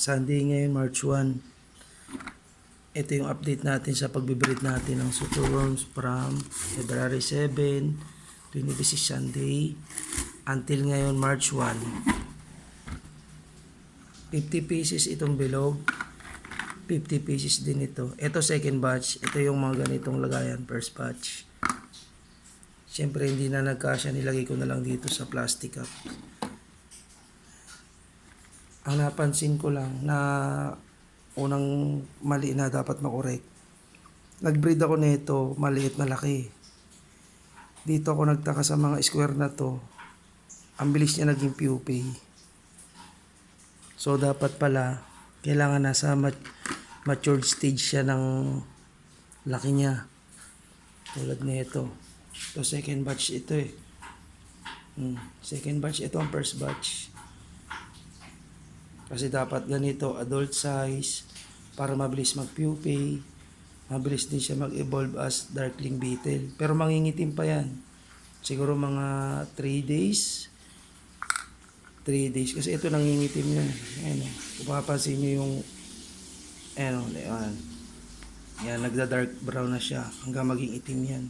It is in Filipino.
Sunday ngayon, March 1. Ito yung update natin sa pagbibreed natin ng superworms from February 7, 2026 Sunday until ngayon, March 1. 50 pieces itong bilog, 50 pieces din ito. Ito second batch, ito yung mga ganitong lagayan, first batch. Siyempre hindi na nagkasya, nilagay ko na lang dito sa plastic cup. Ang napansin ko lang na unang mali na dapat makorek. Nag-breed ako nito, maliit na laki. Dito ako nagtaka sa mga square na to. Ang bilis niya naging pupae. So dapat pala kailangan nasa matured stage siya ng laki niya. Tulad nito. Ito second batch ito eh. Second batch, ito ang first batch. Kasi dapat ganito, adult size, para mabilis mag-pupae, mabilis din siya mag-evolve as darkling beetle. Pero mangingitim pa yan. Siguro mga 3 days. 3 days. Kasi ito nangingitim yun. Ayan, kung papansin nyo yung, ayan, yan, nagda-dark brown na siya hanggang maging itim yan.